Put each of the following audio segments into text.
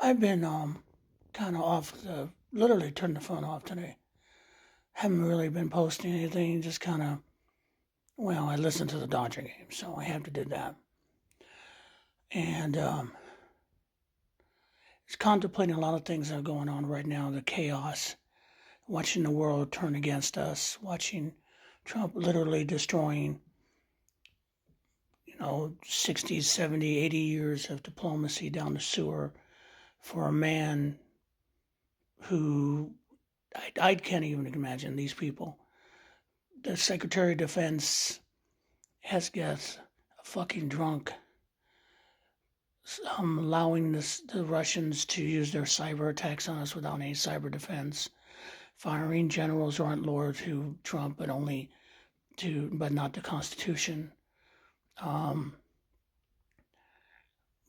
I've been kind of literally turned the phone off today. Haven't really been posting anything, just kind of, well, I listened to the Dodger game, so I have to do that. And it's contemplating a lot of things that are going on right now, the chaos, watching the world turn against us, watching Trump literally destroying, 60, 70, 80 years of diplomacy down the sewer for a man who I can't even imagine these people. The Secretary of Defense has got a fucking drunk, allowing the Russians to use their cyber attacks on us without any cyber defense, firing generals who aren't loyal to Trump but not the Constitution,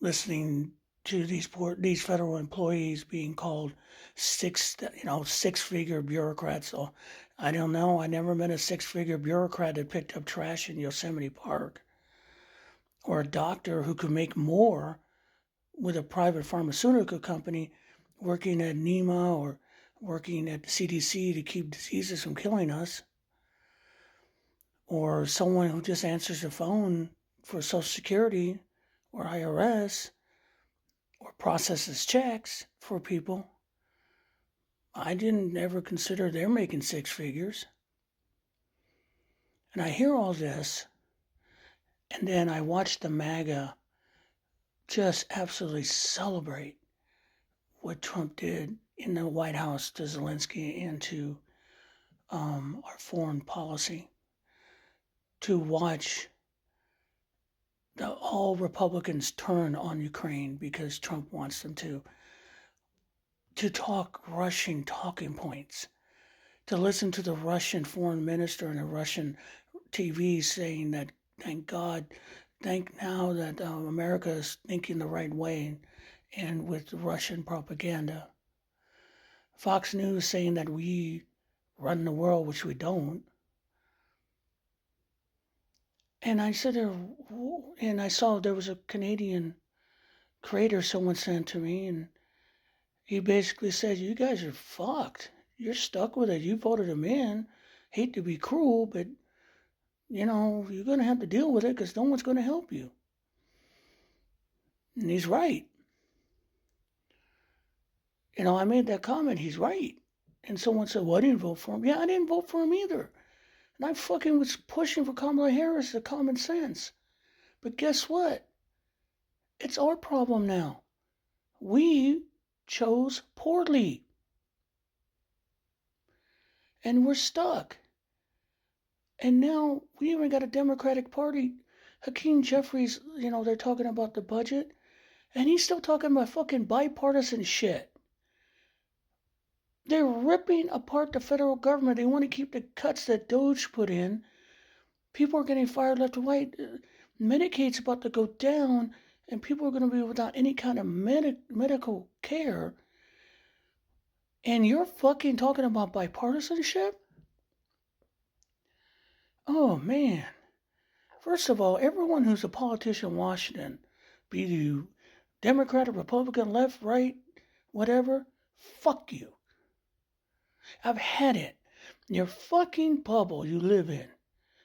listening to these federal employees being called six-figure bureaucrats. So I don't know. I never met a six-figure bureaucrat that picked up trash in Yosemite Park, or a doctor who could make more with a private pharmaceutical company working at NEMA or working at the CDC to keep diseases from killing us, or someone who just answers the phone for Social Security or IRS or processes checks for people. I didn't ever consider they're making six figures. And I hear all this, and then I watch the MAGA just absolutely celebrate what Trump did in the White House to Zelensky and to our foreign policy, to watch all Republicans turn on Ukraine because Trump wants them to talk Russian talking points, to listen to the Russian foreign minister and the Russian TV saying that, thank now that America is thinking the right way and with Russian propaganda. Fox News saying that we run the world, which we don't. And I said there, and I saw there was a Canadian creator someone sent to me, and he basically said, you guys are fucked. You're stuck with it. You voted him in. Hate to be cruel, but, you're going to have to deal with it because no one's going to help you. And he's right. I made that comment. He's right. And someone said, well, I didn't vote for him. Yeah, I didn't vote for him either. And I fucking was pushing for Kamala Harris, the common sense. But guess what? It's our problem now. We chose poorly. And we're stuck. And now we even got a Democratic Party. Hakeem Jeffries, they're talking about the budget. And he's still talking about fucking bipartisan shit. They're ripping apart the federal government. They want to keep the cuts that Doge put in. People are getting fired left and right. Medicaid's about to go down, and people are going to be without any kind of medical care. And you're fucking talking about bipartisanship? Oh, man. First of all, everyone who's a politician in Washington, be you Democrat or Republican, left, right, whatever, fuck you. I've had it. Your fucking bubble you live in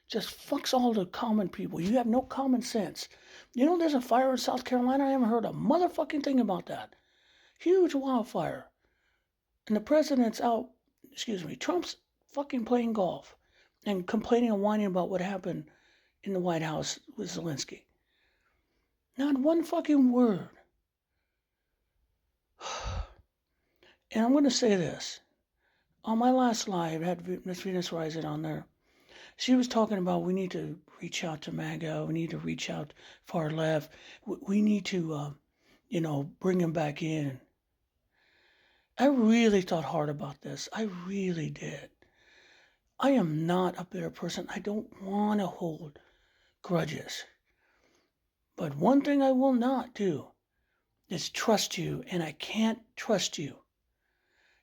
just fucks all the common people. You have no common sense. There's a fire in South Carolina. I haven't heard a motherfucking thing about that. Huge wildfire. And the president's out, Trump's fucking playing golf and complaining and whining about what happened in the White House with Zelensky. Not one fucking word. And I'm going to say this. On my last live, I had Miss Venus Rising on there. She was talking about we need to reach out to MAGA. We need to reach out far left. We need to, bring them back in. I really thought hard about this. I really did. I am not a bitter person. I don't want to hold grudges. But one thing I will not do is trust you, and I can't trust you.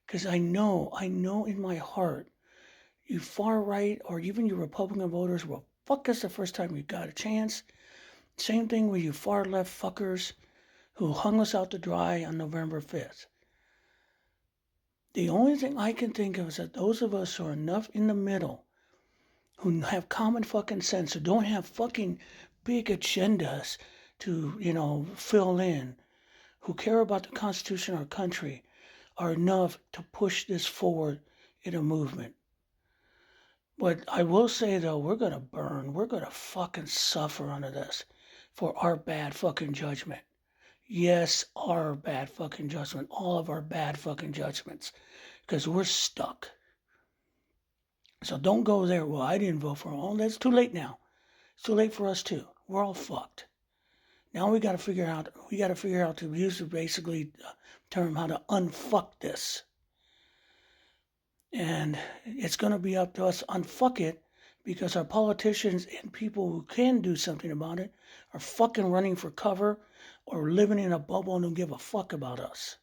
Because I know in my heart, you far right or even you Republican voters will fuck us the first time you got a chance. Same thing with you far left fuckers who hung us out to dry on November 5th. The only thing I can think of is that those of us who are enough in the middle, who have common fucking sense, who don't have fucking big agendas to, fill in, who care about the Constitution of our country, are enough to push this forward in a movement. But I will say, though, we're going to burn. We're going to fucking suffer under this for our bad fucking judgment. Yes, our bad fucking judgment. All of our bad fucking judgments. Because we're stuck. So don't go there. Well, I didn't vote for him. Oh, that's too late now. It's too late for us, too. We're all fucked. Now we got to figure out to use basically term how to unfuck this. And it's going to be up to us to unfuck it, because our politicians and people who can do something about it are fucking running for cover or living in a bubble and don't give a fuck about us.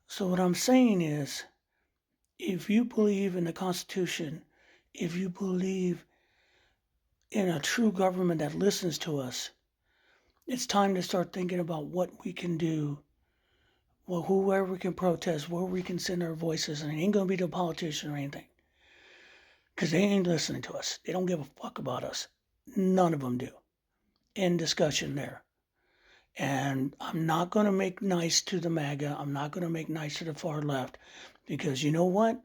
So what I'm saying is, if you believe in the Constitution, if you believe in a true government that listens to us, it's time to start thinking about what we can do. Well, whoever we can protest, where we can send our voices, and it ain't going to be the politician or anything. Because they ain't listening to us. They don't give a fuck about us. None of them do. End discussion there. And I'm not going to make nice to the MAGA. I'm not going to make nice to the far left. Because you know what?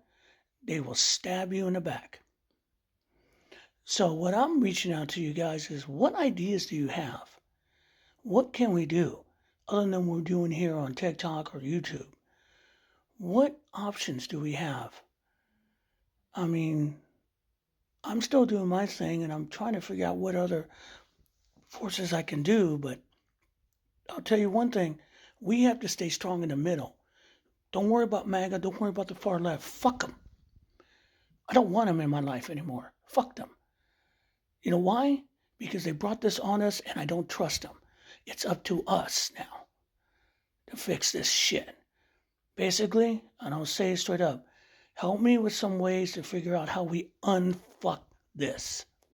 They will stab you in the back. So what I'm reaching out to you guys is, what ideas do you have? What can we do other than what we're doing here on TikTok or YouTube? What options do we have? I mean, I'm still doing my thing, and I'm trying to figure out what other forces I can do, but I'll tell you one thing. We have to stay strong in the middle. Don't worry about MAGA. Don't worry about the far left. Fuck them. I don't want them in my life anymore. Fuck them. You know why? Because they brought this on us, and I don't trust them. It's up to us now to fix this shit. Basically, and I'll say it straight up, help me with some ways to figure out how we unfuck this.